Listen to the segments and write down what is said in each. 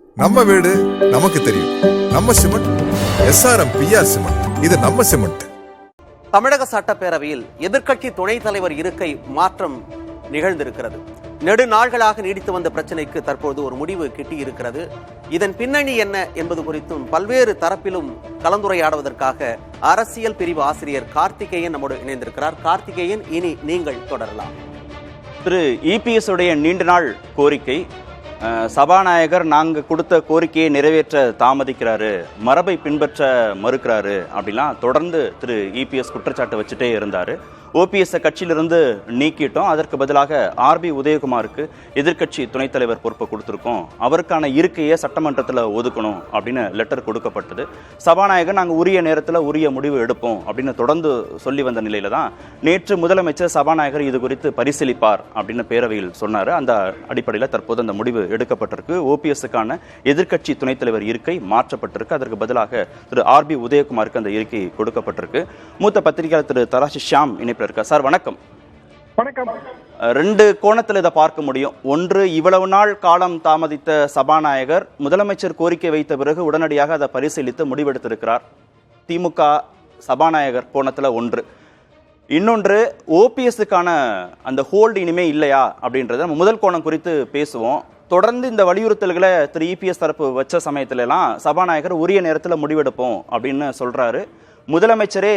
நம்ம வீடு நமக்கு தெரியும். நம்ம சிமெண்ட் SRM PR சிமெண்ட். இது நம்ம சிமெண்ட். தமிழக சட்டப்பேரவையில் எதிர்க்கட்சி துணைத் தலைவர் இருக்கை மாற்றம் நிகழ்ந்திருக்கிறது. நெடுநாள்களாக நீடித்து வந்த பிரச்சனைக்கு தற்போது ஒரு முடிவு கிட்டியிருக்கிறது. இதன் பின்னணி என்ன என்பது குறித்தும் பல்வேறு தரப்பிலும் கலந்துரையாடுவதற்காக அரசியல் பிரிவு ஆசிரியர் கார்த்திகேயன் நம்மோடு இணைந்திருக்கிறார். கார்த்திகேயன், இனி நீங்கள் தொடரலாம். திரு EPS உடைய நீண்ட நாள் கோரிக்கை, சபாநாயகர் நாங்கள் கொடுத்த கோரிக்கையை நிறைவேற்ற தாமதிக்கிறாரு, மரபை பின்பற்ற மறுக்கிறாரு அப்படிலாம் தொடர்ந்து திரு EPS குற்றச்சாட்டு வச்சுட்டே இருந்தார். OPS கட்சியிலிருந்து நீக்கிட்டோம், அதற்கு பதிலாக RB உதயகுமாருக்கு எதிர்க்கட்சி துணைத் தலைவர் பொறுப்பை கொடுத்துருக்கோம், அவருக்கான இருக்கையை சட்டமன்றத்தில் ஒதுக்கணும் அப்படின்னு லெட்டர் கொடுக்கப்பட்டது. சபாநாயகர் நாங்கள் உரிய நேரத்தில் உரிய முடிவு எடுப்போம் அப்படின்னு தொடர்ந்து சொல்லி வந்த நிலையில தான் நேற்று முதலமைச்சர் சபாநாயகர் இது குறித்து பரிசீலிப்பார் அப்படின்னு பேரவையில் சொன்னார். அந்த அடிப்படையில் தற்போது அந்த முடிவு எடுக்கப்பட்டிருக்கு. OPSக்கான எதிர்க்கட்சி துணைத் தலைவர் இருக்கை மாற்றப்பட்டிருக்கு. அதற்கு பதிலாக திரு RB உதயகுமாருக்கு அந்த இருக்கை கொடுக்கப்பட்டிருக்கு. மூத்த பத்திரிகையாளர் திரு தராசி ஷியாம் இணைப்பில் இருக்கார். சார் வணக்கம். வணக்கம். ரெண்டு கோணத்தில் இதை பார்க்க முடியும். ஒன்று, இவ்வளவு நாள் காலம் தாமதித்த சபாநாயகர் முதலமைச்சர் கோரிக்கை வைத்த பிறகு உடனடியாக அதை பரிசீலித்து முடிவெடுத்திருக்கிறார். திமுக சபாநாயகர் கோணத்தில் ஒன்று. இன்னொன்று, OPSக்கான அந்த ஹோல்டு இனிமே இல்லையா அப்படின்றத நம்ம முதல் கோணம் குறித்து பேசுவோம். தொடர்ந்து இந்த வலியுறுத்தல்களை திரு EPS தரப்பு வச்ச சமயத்திலலாம் சபாநாயகர் உரிய நேரத்தில் முடிவெடுப்போம் அப்படின்னு சொல்றாரு. முதலமைச்சரே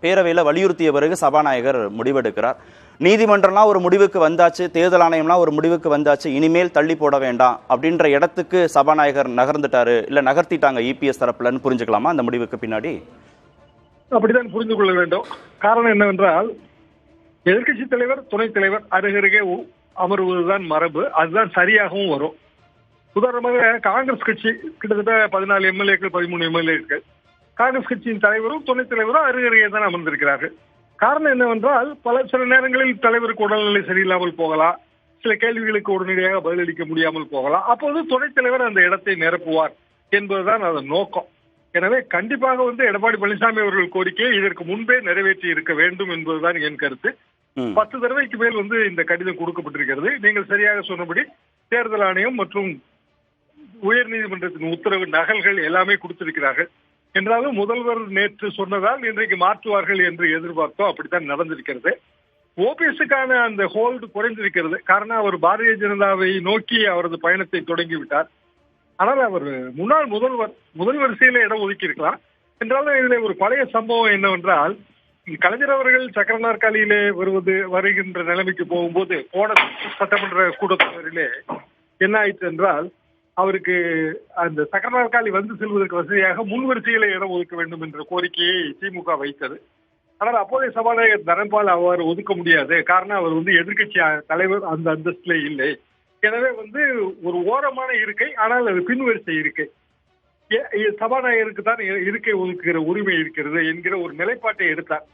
பேரவையில் வலியுறுத்திய பிறகு சபாநாயகர் முடிவெடுக்கிறார். நீதிமன்றம்லாம் ஒரு முடிவுக்கு வந்தாச்சு, தேர்தல் ஆணையம்லாம் ஒரு முடிவுக்கு வந்தாச்சு, இனிமேல் தள்ளி போட வேண்டாம் அப்படின்ற இடத்துக்கு சபாநாயகர் நகர்ந்துட்டாரு, இல்லை நகர்த்திட்டாங்க EPS தரப்புலன்னு புரிஞ்சுக்கலாமா அந்த முடிவுக்கு பின்னாடி? அப்படிதான் புரிந்து கொள்ள வேண்டும். காரணம் என்னவென்றால், எதிர்கட்சி தலைவர் துணைத் தலைவர் அருகருகே அமர்வதுதான் மரபு, அதுதான் சரியாகவும் வரும். உதாரணமாக காங்கிரஸ் கட்சி கிட்டத்தட்ட 14 MLAக்கள் 13 MLAக்கள், காங்கிரஸ் கட்சியின் தலைவரும் துணைத் தலைவரும் அருகருகே தான் அமர்ந்திருக்கிறார்கள். காரணம் என்னவென்றால், சில நேரங்களில் தலைவருக்கு உடல்நிலை சரியில்லாமல் போகலாம், சில கேள்விகளுக்கு உடனடியாக பதிலளிக்க முடியாமல் போகலாம். அப்போது துணைத் தலைவர் அந்த இடத்தை நிரப்புவார் என்பதுதான் அதன் நோக்கம். எனவே கண்டிப்பாக எடப்பாடி பழனிசாமி அவர்கள் கோரிக்கையை இதற்கு முன்பே நிறைவேற்றி இருக்க வேண்டும் என்பதுதான் என் கருத்து. 10 தடவைக்கு மேல் இந்த கடிதம் கொடுக்கப்பட்டிருக்கிறது. நீங்கள் சரியாக சொன்னபடி தேர்தல் ஆணையம் மற்றும் உயர் நீதிமன்றத்தின் உத்தரவு நகல்கள் எல்லாமே கொடுத்திருக்கிறார்கள். என்றாலும் முதல்வர் நேற்று சொன்னதால் இன்றைக்கு மாற்றுவார்கள் என்று எதிர்பார்த்தோம். அப்படித்தான் நடந்திருக்கிறது. OPSக்கான அந்த ஹோல்டு குறைந்திருக்கிறது. காரணம், அவர் பாரதிய ஜனதாவை நோக்கி அவரது பயணத்தை தொடங்கிவிட்டார். ஆனால் அவர் முன்னாள் முதல் வரிசையில இடம் ஒதுக்கி இருக்கலாம். என்றாலும் இதில் ஒரு பழைய சம்பவம் என்னவென்றால், கலைஞர் அவர்கள் சக்கர நாற்காலியிலே வருகின்ற நிலைமைக்கு போகும்போது போன சட்டமன்ற கூட்டத்தொடரிலே என்ன ஆயிற்று என்றால், அவருக்கு அந்த சக்கர நாற்காலி செல்வதற்கு வசதியாக முன் வரிசையில இடம் ஒதுக்க வேண்டும் என்ற கோரிக்கையை திமுக வைத்தது. ஆனால் அப்போதைய சபாநாயகர் தனபால் அவ்வாறு ஒதுக்க முடியாது. காரணம், அவர் எதிர்கட்சி தலைவர் அந்த அந்தஸ்திலே இல்லை. எனவே ஒரு ஓரமான இருக்கை, ஆனால் அது பின்வரிசை இருக்கை, சபாநாயகருக்கு தான் இருக்கை ஒதுக்குகிற உரிமை இருக்கிறது என்கிற ஒரு நிலைப்பாட்டை எடுத்தார்.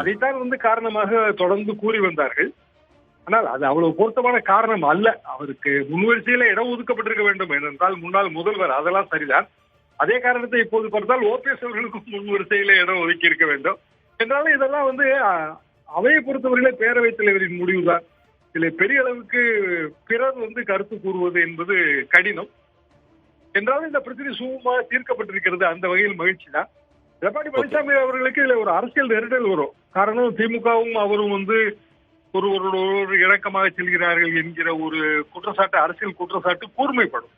அதைத்தான் காரணமாக தொடர்ந்து கூறி வந்தார்கள். ஆனால் அது அவ்வளவு பொருத்தமான காரணம் அல்ல. அவருக்கு முன்வரிசையில இடம் ஒதுக்கப்பட்டிருக்க வேண்டும். ஏனென்றால் முன்னாள் முதல்வர், அதெல்லாம் சரிதான். அதே காரணத்தை இப்போது பார்த்தால் OPS அவர்களுக்கும் முன்வரிசையில இடம் ஒதுக்கி இருக்க வேண்டும். என்றாலும் இதெல்லாம் அவையை பொறுத்தவரையிலே பேரவைத் தலைவரின் முடிவுதான். இதில் பெரிய அளவுக்கு பிறர் கருத்து கூறுவது என்பது கடினம். என்றாலும் இந்த பிரச்சனை சுமூகமாக தீர்க்கப்பட்டிருக்கிறது. அந்த வகையில் மகிழ்ச்சி தான். எடப்பாடி பழனிசாமி அவர்களுக்கு இதுல ஒரு அரசியல் நெருடல் வரும். காரணம், திமுகவும் அவரும் ஒரு இணக்கமாக செல்கிறார்கள் என்கிற ஒரு குற்றச்சாட்டு, அரசியல் குற்றச்சாட்டு கூர்மைப்படும்.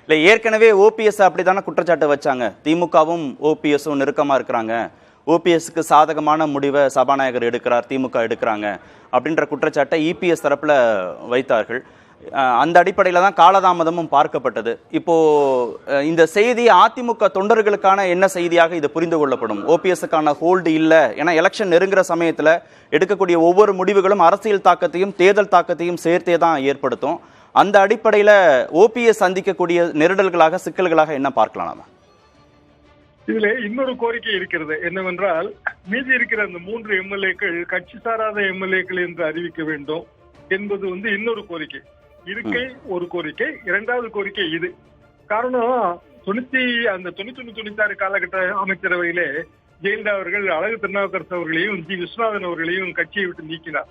இல்ல, ஏற்கனவே OPS அப்படித்தானே குற்றச்சாட்டு வச்சாங்க. திமுகவும் OPSம் நெருக்கமா இருக்கிறாங்க, OPSக்கு சாதகமான முடிவை சபாநாயகர் எடுக்கிறார், திமுக எடுக்கிறாங்க அப்படின்ற குற்றச்சாட்டை EPS தரப்புல வைத்தார்கள். அந்த அடிப்படையில் தான் காலதாமதமும் பார்க்கப்பட்டது. இப்போ இந்த செய்தி அதிமுக தொண்டர்களுக்கான என்ன செய்தியாக இது புரிந்து கொள்ளப்படும்? OPSக்கான ஹோல்டு இல்லை, ஏன்னா எலெக்ஷன் நெருங்குற சமயத்தில் எடுக்கக்கூடிய ஒவ்வொரு முடிவுகளும் அரசியல் தாக்கத்தையும் தேர்தல் தாக்கத்தையும் சேர்த்தே தான் ஏற்படுத்தும். அந்த அடிப்படையில் OPS சந்திக்கக்கூடிய நெருடல்களாக, சிக்கல்களாக என்ன பார்க்கலாம் நாம? இதுல இன்னொரு கோரிக்கை இருக்கிறது. என்னவென்றால், மீதி இருக்கிற அந்த 3 MLAக்கள் கட்சி சாராத MLAக்கள் என்று அறிவிக்க வேண்டும் என்பது இன்னொரு கோரிக்கை. இருக்கை ஒரு கோரிக்கை. இரண்டாவது கோரிக்கை இது. காரணம், 95-96 காலகட்ட அமைச்சரவையிலே ஜெயலலிதா அவர்கள் அழகு திருநாவுக்கரசு அவர்களையும் விஸ்வநாதன் அவர்களையும் கட்சியை விட்டு நீக்கினார்.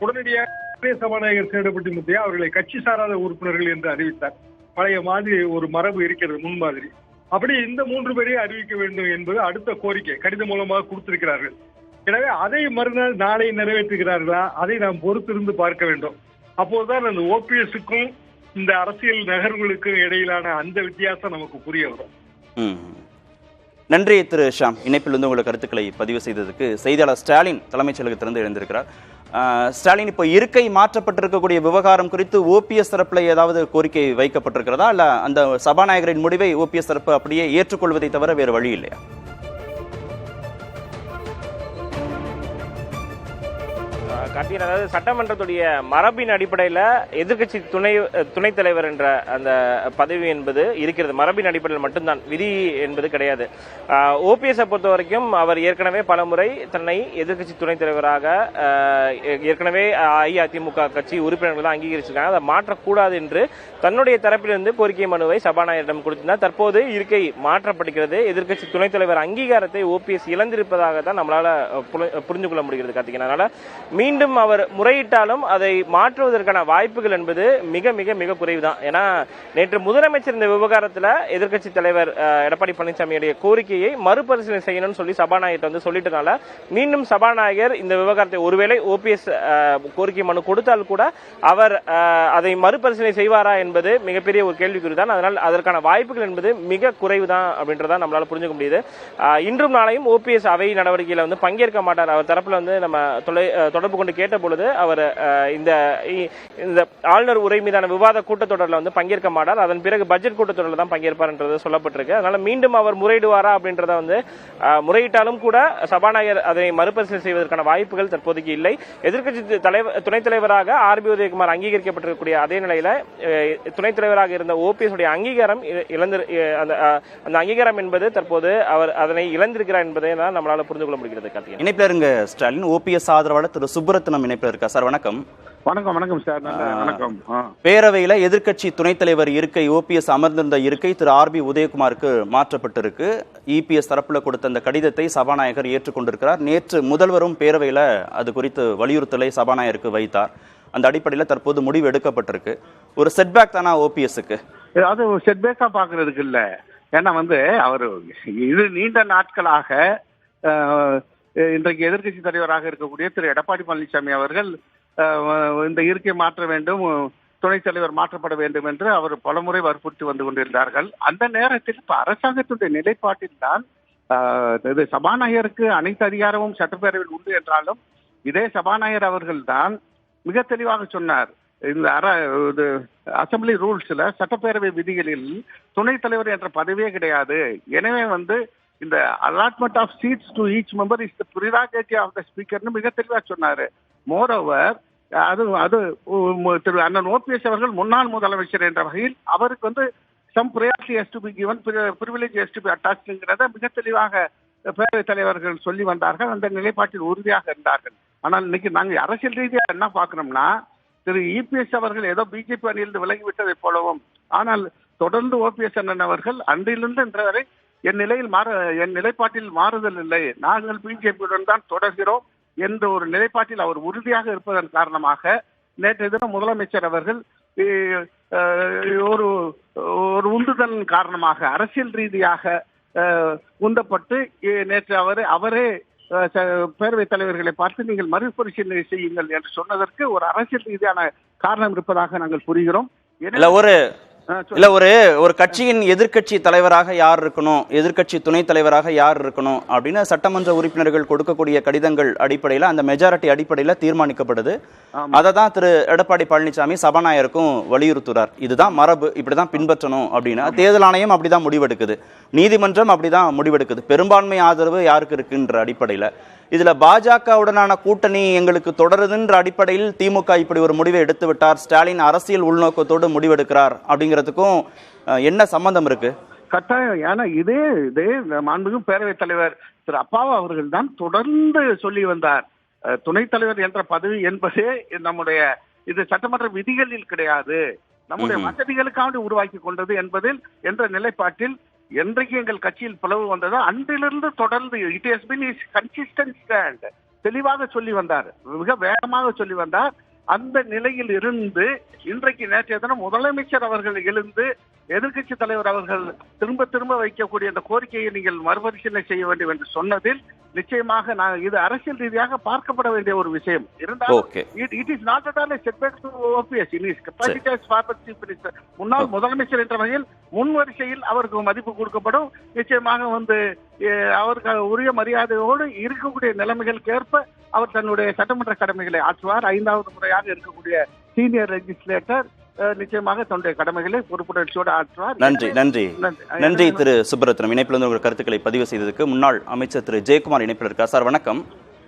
உடனடியாக சபாநாயகர் சேடப்பட்டி முத்தையா அவர்களை கட்சி சாராத உறுப்பினர்கள் என்று அறிவித்தார். பழைய மாதிரி ஒரு மரபு இருக்கிறது, முன்மாதிரி. அப்படி இந்த 3 பேரையும் அறிவிக்க வேண்டும் என்பது அடுத்த கோரிக்கை கடிதம் மூலமாக கொடுத்திருக்கிறார்கள். எனவே அதை மறுநாள் நாளை நிறைவேற்றுகிறார்களா, அதை நாம் பொறுத்திருந்து பார்க்க வேண்டும். அப்போதுதான் அந்த ஓபிஎஸ்க்கும் இந்த அரசியல் நகர்வுகளுக்கும் இடையிலான அந்த வித்தியாசம் நமக்கு புரிய வரும். நன்றி திரு ஷாம், இணைப்பில் வந்து உங்கள் கருத்துக்களை பதிவு செய்ததுக்கு. செய்தியாளர் ஸ்டாலின் தலைமைச் செயலகத்திலிருந்து எழுந்திருக்கிறார். ஸ்டாலின், இப்போ இருக்கை மாற்றப்பட்டிருக்கக்கூடிய விவகாரம் குறித்து ஓபிஎஸ் தரப்பில் ஏதாவது கோரிக்கை வைக்கப்பட்டிருக்கிறதா, இல்ல அந்த சபாநாயகரின் முடிவை ஓபிஎஸ் தரப்பு அப்படியே ஏற்றுக்கொள்வதை தவிர வேறு வழி இல்லையா? கார்த்திகன், அதாவது சட்டமன்றத்துடைய மரபின் அடிப்படையில் எதிர்க்கட்சி துணைத் தலைவர் என்ற அந்த பதவி என்பது இருக்கிறது. மரபின் அடிப்படையில் மட்டும்தான், விதி என்பது கிடையாது. ஓபிஎஸ் பொறுத்த வரைக்கும் அவர் ஏற்கனவே பலமுறை தன்னை எதிர்க்கட்சி துணைத் தலைவராக ஏற்கனவே அஇஅதிமுக கட்சி உறுப்பினர்கள் தான் அங்கீகரிச்சிருக்காங்க. அதை மாற்றக்கூடாது என்று தன்னுடைய தரப்பிலிருந்து கோரிக்கை மனுவை சபாநாயகரிடம் கொடுத்திருந்தார். தற்போது இருக்கை மாற்றப்படுகிறது. எதிர்க்கட்சி துணைத் தலைவர் அங்கீகாரத்தை ஓபிஎஸ் இழந்திருப்பதாக தான் நம்மளால புரிந்து கொள்ள முடிகிறது கார்த்திகன். அதனால மீண்டும் அவர் முறையிட்டாலும் அதை மாற்றுவதற்கான வாய்ப்புகள் என்பது மிக மிக மிக குறைவுதான். ஏன்னா நேற்று முதலமைச்சர் இந்த விவகாரத்தில் எதிர்க்கட்சி தலைவர் எடப்பாடி பழனிசாமியுடைய கோரிக்கையை மறுபரிசீலனை செய்யணும்னு சொல்லி சபாநாயகர் வந்து சொல்லிட்டனால மீண்டும் சபாநாயகர் இந்த விவகாரத்தை ஒருவேளை ஓபிஎஸ் கோரிக்கை மனு கொடுத்தால் கூட அவர் அதை மறுபரிசீலனை செய்வாரா என்பது மிகப்பெரிய ஒரு கேள்விக்குறிதான். அதனால் அதற்கான வாய்ப்புகள் என்பது மிக குறைவுதான் அப்படின்றத நம்மளால புரிஞ்சுக்க முடியுது. இன்றும் நாளையும் ஓபிஎஸ் அவை நடவடிக்கையில வந்து பங்கேற்க மாட்டார். அவர் தரப்புல வந்து நம்ம தொடர்பு கொண்டு கேட்ட பொழுது அவர் இந்த ஆளுநர் உரை மீதான விவாத கூட்டத்தொடரில் வந்து பங்கேற்க மாட்டார். அதன் பிறகு பட்ஜெட் கூட்டத்தொடரில் தான் பங்கேற்பார் என்றது சொல்லப்பட்டிருக்கு. அதனால மீண்டும் அவர் முறையிடுவாரா அப்படின்றத வந்து முறையிட்டாலும் கூட சபாநாயகர் அதை மறுபரிசீலனை செய்வதற்கான வாய்ப்புகள் தற்போதைக்கு இல்லை. எதிர்க்கட்சி துணைத் தலைவராக ஆர்பி உதயகுமார் அங்கீகரிக்கப்பட்டிருக்கக்கூடிய அதே நிலையில துணைத் தலைவராக இருந்த ஓபிஎஸ் உடைய அங்கீகாரம் அந்த அங்கீகாரம் என்பது தற்போது அவர் அதனை இழந்திருக்கிறார் என்பதை நம்மளால புரிந்து கொள்ள முடிகிறது. கார்த்திகேயன், இணைப்பில் இருங்க ஸ்டாலின். ஓபிஎஸ் ஆதரவாளர் திரு சுப்ரத்னம் இணைப்பில் இருக்கா சார்? வணக்கம். வணக்கம் சார். வணக்கம். பேரவையில எதிர்க்கட்சி துணைத் தலைவர் இருக்கை, ஓபிஎஸ் அமர்ந்திருந்த இருக்கை திரு ஆர்பி உதயகுமாருக்கு மாற்றப்பட்டிருக்கு. இபிஎஸ் தரப்புல கொடுத்த அந்த கடிதத்தை சபாநாயகர் ஏற்றுக்கொண்டிருக்கிறார். நேற்று முதல்வரும் பேரவையில அது குறித்து வலியுறுத்தலை சபாநாயகருக்கு வைத்தார். அந்த அடிப்படையில் தற்போது முடிவு எடுக்கப்பட்டிருக்கு. ஒரு செட்பேக் தானா ஓபிஎஸ்க்கு? அது செட்பேக்கா பாக்குறதுக்கு இல்ல. ஏன்னா வந்து அவரு இது நீண்ட நாட்களாக இன்றைக்கு எதிர்க்கட்சி தலைவராக இருக்கக்கூடிய திரு எடப்பாடி பழனிசாமி அவர்கள் இந்த இருக்கை மாற்ற வேண்டும், துணைத் தலைவர் மாற்றப்பட வேண்டும் என்று அவர் பலமுறை வற்புறுத்தி வந்து கொண்டிருந்தார்கள். அந்த நேரத்தில் இப்ப அரசாங்கத்துடைய நிலைப்பாட்டில் தான் இது சபாநாயகருக்கு அனைத்து அதிகாரமும் சட்டப்பேரவையில் உண்டு என்றாலும் இதே சபாநாயகர் அவர்கள் தான் மிக தெளிவாக சொன்னார், இந்த அசம்பிளி ரூல்ஸ்ல சட்டப்பேரவை விதிகளில் துணைத் தலைவர் என்ற பதவியே கிடையாது. எனவே வந்து இந்த allotment of seats to each member is the prerogative of the ஸ்பீக்கர்னு மிக தெளிவாக சொன்னாரு. மோர் ஓவர் அது திரு அண்ணன் ஓபிஎஸ் அவர்கள் முன்னாள் முதலமைச்சர் என்ற வகையில் அவருக்கு வந்து some priority has to be given, privilege has to be அட்டாச்ங்கிறத மிக தெளிவாக பேரவைத் தலைவர்கள் சொல்லி வந்தார்கள். அந்த நிலைப்பாட்டில் உறுதியாக இருந்தார்கள். ஆனால் இன்னைக்கு நாங்கள் அரசியல் ரீதியாக என்ன பார்க்கணும்னா, திரு இபிஎஸ் அவர்கள் ஏதோ பிஜேபி அணியிலிருந்து விலகிவிட்டதை போலவும், ஆனால் தொடர்ந்து ஓபிஎஸ் அண்ணன் அவர்கள் அன்றிலிருந்து இன்று வரை என் நிலைப்பாட்டில் மாறுதல் இல்லை, நாங்கள் பிஜேபியுடன் தான் தொடர்கிறோம் என்ற ஒரு நிலைப்பாட்டில் அவர் உறுதியாக இருப்பதன் காரணமாக நேற்று தினம் முதலமைச்சர் அவர்கள் ஒரு உந்துதல் காரணமாக அரசியல் ரீதியாக உந்தப்பட்டு நேற்று அவரே பேரவைத் தலைவர்களை பார்த்து நீங்கள் மறுபரிசீலனை செய்யுங்கள் என்று சொன்னதற்கு ஒரு அரசியல் ரீதியான காரணம் இருப்பதாக நாங்கள் புரிகிறோம். ஒரு கட்சியின் எதிர்க்கட்சி தலைவராக யார் இருக்கணும், எதிர்க்கட்சி துணைத் தலைவராக யார் இருக்கணும் அப்படின்னு சட்டமன்ற உறுப்பினர்கள் கொடுக்கக்கூடிய கடிதங்கள் அடிப்படையில், அந்த மெஜாரிட்டி அடிப்படையில் தீர்மானிக்கப்படுது. அதை தான் திரு எடப்பாடி பழனிசாமி சபாநாயகருக்கும் வலியுறுத்துறார். இதுதான் மரபு, இப்படிதான் பின்பற்றணும் அப்படின்னு. தேர்தல் ஆணையம் அப்படிதான் முடிவெடுக்குது, நீதிமன்றம் அப்படிதான் முடிவெடுக்குது. பெரும்பான்மை ஆதரவு யாருக்கு இருக்குன்ற அடிப்படையில் இதுல பாஜகவுடனான கூட்டணி எங்களுக்கு தொடருதுன்ற அடிப்படையில் திமுக இப்படி ஒரு முடிவை எடுத்து விட்டார், ஸ்டாலின் அரசியல் உள்நோக்கத்தோடு முடிவெடுக்கிறார் அப்படிங்கிறதுக்கும் என்ன சம்பந்தம் இருக்கு? கட்டாயம். ஏன்னா இதே மாண்புமிகு பேரவைத் தலைவர் திரு அப்பாவு அவர்கள் தான் தொடர்ந்து சொல்லி வந்தார், துணைத் தலைவர் என்ற பதவி என்பதே நம்முடைய இது சட்டமன்ற விதிகளில் கிடையாது, நம்முடைய வசதிகளுக்காக உருவாக்கி கொண்டது என்பதில் என்ற நிலைப்பாட்டில் என்றைக்கு எங்கள் கட்சியில் பிளவு வந்ததோ அன்றிலிருந்து தொடர்ந்து it has been is consistent stand தெளிவாக சொல்லி வந்தார், மிக வேகமாக சொல்லி வந்தார். அந்த நிலையில் இருந்து இன்றைக்கு நேற்றைய தினம் முதலமைச்சர் அவர்கள் எழுந்து எதிர்க்கட்சி தலைவர் அவர்கள் திரும்ப திரும்ப வைக்கக்கூடிய அந்த கோரிக்கையை நீங்கள் மறுபரிசீலனை செய்ய வேண்டும் என்று சொன்னதில் நிச்சயமாக இது அரசியல் ரீதியாக பார்க்கப்பட வேண்டிய ஒரு விஷயம் இருந்தாலும் it is not at all a setback to OPS in his capacity as former chief minister. முன்னாள் முதலமைச்சர் என்ற வகையில் முன் வரிசையில் அவருக்கு மதிப்பு கொடுக்கப்படும். நிச்சயமாக அவருக்கு உரிய மரியாதையோடு இருக்கக்கூடிய நிலைமைகளுக்கு ஏற்ப அவர் தன்னுடைய சட்டமன்ற கடமைகளை ஆற்றுவார். 5வது முறையாக இருக்கக்கூடிய சீனியர் லெஜிஸ்லேட்டர் நிச்சயமாக தன்னுடைய கடமைகளை பொறுப்புணர்ச்சியோடு ஆற்றுவார். நன்றி திரு சுப்ரத்னம். இணைப்பில் வந்து உங்கள் கருத்துக்களை பதிவு செய்ததுக்கு முன்னாள் அமைச்சர் திரு ஜெயக்குமார் இணைப்பில் இருக்கார். சார் வணக்கம்.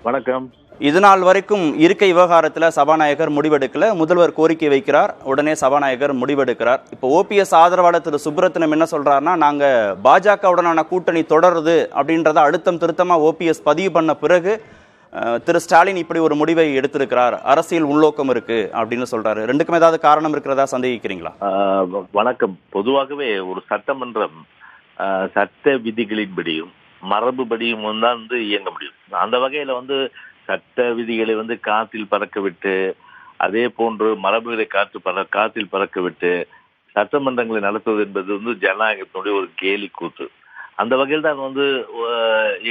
வணக்கம். இது நாள் வரைக்கும் இருக்கை விவகாரத்தில் சபாநாயகர் முடிவெடுக்கல, முதல்வர் கோரிக்கை வைக்கிறார், உடனே சபாநாயகர் முடிவெடுக்கிறார். இப்போ ஓபிஎஸ் ஆதரவாளர் திரு சுப்ரத்னம் என்ன சொல்றாருன்னா, நாங்க பாஜகவுடனான கூட்டணி தொடருது அப்படின்றத அழுத்தம் திருத்தமா ஓபிஎஸ் பதிவு பண்ண பிறகு திரு ஸ்டாலின் இப்படி ஒரு முடிவை எடுத்திருக்கிறார், அரசியல் உள்நோக்கம் இருக்கு அப்படின்னு சொல்றாரு. ரெண்டுக்கும் ஏதாவது காரணம் இருக்கிறதா சந்தேகிக்கிறீங்களா? வணக்கம். பொதுவாகவே ஒரு சட்டமன்றம் சட்ட விதிகளின்படியும் மரபுபடியும் தான் இயங்க முடியும். அந்த வகையில சட்ட விதிகளை காற்றில் பறக்க விட்டு, அதே போன்று மரபுகளை காற்றில் பறக்க விட்டு சட்டமன்றங்களை நடத்துவது என்பது ஜனநாயகத்தினுடைய ஒரு கேலி கூத்து. அந்த வகையில் தான்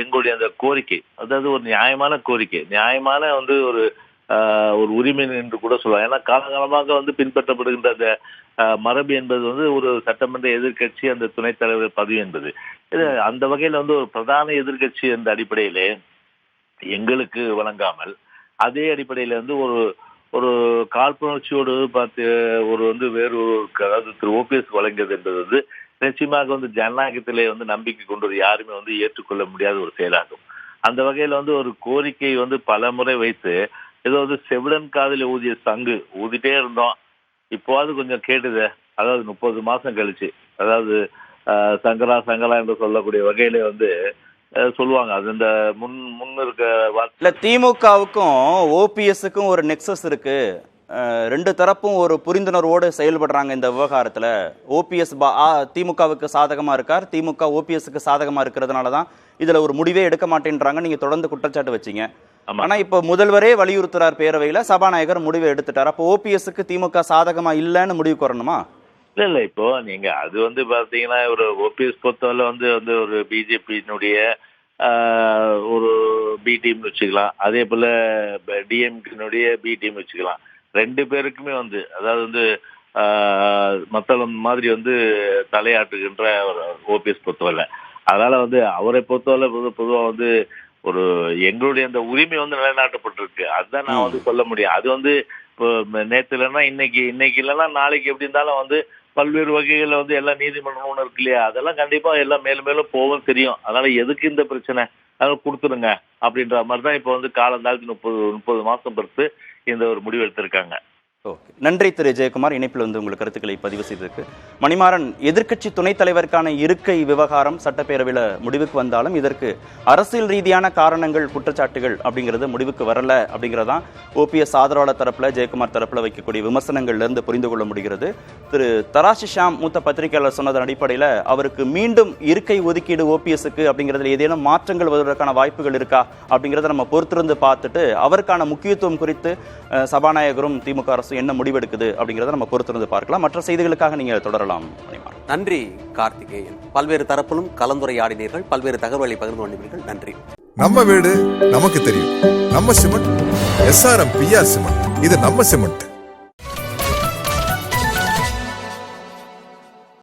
எங்களுடைய அந்த கோரிக்கை, அதாவது ஒரு நியாயமான கோரிக்கை, நியாயமான ஒரு உரிமை என்று கூட சொல்லலாம். ஏன்னா காலகாலமாக பின்பற்றப்படுகின்ற அந்த மரபு என்பது ஒரு சட்டமன்ற எதிர்கட்சி அந்த துணைத் தலைவர் பதவி என்பது. அந்த வகையில் ஒரு பிரதான எதிர்கட்சி என்ற அடிப்படையிலே எங்களுக்கு வழங்காமல், அதே அடிப்படையில ஒரு காழ்ப்புணர்ச்சியோடு பார்த்து வேறு அதாவது திரு ஓபிஎஸ் வழங்கியது என்பது நிச்சயமாக ஜனநாயகத்திலே நம்பிக்கை கொண்டு யாருமே ஏற்றுக்கொள்ள முடியாத ஒரு செயலாகும். அந்த வகையில ஒரு கோரிக்கை பல முறை வைத்து ஏதோ செவிடன் காதில் ஊதிய சங்கு ஊதிட்டே இருந்தோம். இப்போது கொஞ்சம் கேட்டுது. அதாவது 30 மாசம் கழிச்சு, அதாவது சங்கரா என்று சொல்லக்கூடிய வகையில சொல்லுவாங்க. அது இந்த முன் இருக்க திமுகவுக்கும் ஓபிஎஸ்க்கும் ஒரு நெக்ஸஸ் இருக்கு. ரெண்டு தரப்பும் ஒரு புரிந்துணர்வோடு செயல்படுறாங்க இந்த விவகாரத்துல. ஓபிஎஸ் திமுகவுக்கு சாதகமா இருக்கார், திமுக ஓபிஎஸ்க்கு சாதகமா இருக்கிறதுனாலதான் இதுல ஒரு முடிவே எடுக்க மாட்டேன்றாங்க. நீங்க தொடர்ந்து குற்றச்சாட்டு வச்சீங்க. ஆனா இப்ப முதல்வரே வலியுறுத்துறார் பேரவையில, சபாநாயகர் முடிவை எடுத்துட்டார். அப்போ ஓபிஎஸ்க்கு திமுக சாதகமா இல்லைன்னு முடிவு வரணுமா? இல்ல இப்போ நீங்க அது பாத்தீங்கன்னா ஒரு ஓபிஎஸ் பொறுத்தவரை ஒரு பிஜேபியினுடைய ஒரு பி டீம் வச்சுக்கலாம், அதே போல டிஎம்கேனுடைய பி டீம் வச்சுக்கலாம். ரெண்டு பேருக்குமே அதாவது மத்தளம் மாதிரி தலையாட்டுகின்ற ஓபிஎஸ் பொறுத்தவரை. அதனால அவரை பொறுத்தவரை பொதுவாக ஒரு எங்களுடைய அந்த உரிமை நிலைநாட்டப்பட்டிருக்கு. அதுதான் நான் சொல்ல முடியும். அது இப்போ நேற்று இல்லைன்னா இன்னைக்கு இல்லைன்னா நாளைக்கு எப்படி இருந்தாலும் பல்வேறு வகைகள் எல்லாம் நீதிமன்றம் இருக்கு இல்லையா, அதெல்லாம் கண்டிப்பா எல்லாம் மேலும் மேலும் போகும் தெரியும். அதனால எதுக்கு இந்த பிரச்சனை, அதனால கொடுத்துருங்க அப்படின்ற மாதிரி தான் இப்போ காலம் தாழ்த்தி 30 மாசம் பொறுத்து இந்த ஒரு முடிவு எடுத்திருக்காங்க. நன்றி திரு ஜெயக்குமார். இணைப்பில் உங்கள் கருத்துக்களை பதிவு செய்ததற்கு. மணிமாறன், எதிர்க்கட்சி துணைத் தலைவருக்கான இருக்கை விவகாரம் சட்டப்பேரவையில் முடிவுக்கு வந்தாலும் இதற்கு அரசியல் ரீதியான காரணங்கள், குற்றச்சாட்டுகள் அப்படிங்கிறது முடிவுக்கு வரல அப்படிங்கிறதான் ஓபிஎஸ் ஆதரவாளர் தரப்புல, ஜெயக்குமார் தரப்புல வைக்கக்கூடிய விமர்சனங்கள்ல இருந்து புரிந்து கொள்ள முடிகிறது. திரு தராசி ஷாம் மூத்த பத்திரிகையாளர் சொன்னதன் அடிப்படையில் அவருக்கு மீண்டும் இருக்கை ஒதுக்கீடு ஓபிஎஸ்க்கு அப்படிங்கிறதுல ஏதேனும் மாற்றங்கள் வருவதற்கான வாய்ப்புகள் இருக்கா அப்படிங்கிறத நம்ம பொறுத்திருந்து பார்த்துட்டு அவருக்கான முக்கியத்துவம் குறித்து சபாநாயகரும் திமுக அரசு என்ன முடிவெடுக்குது அப்படிங்கிறத நம்ம பொறுத்திருந்து பார்க்கலாம். மற்ற செய்திகளுக்காக நீங்க தொடரலாம். நன்றி கார்த்திகேயன். பல்வேறு தரப்பிலும் கலந்துரையாடினீர்கள், பல்வேறு தகவல்களை பகிர்ந்து கொண்டீர்கள். நன்றி. நம்ம வீடு நமக்கு தெரியும். நம்ம சிமெண்ட் SRM PR சிமெண்ட். இது நம்ம சிமெண்ட்.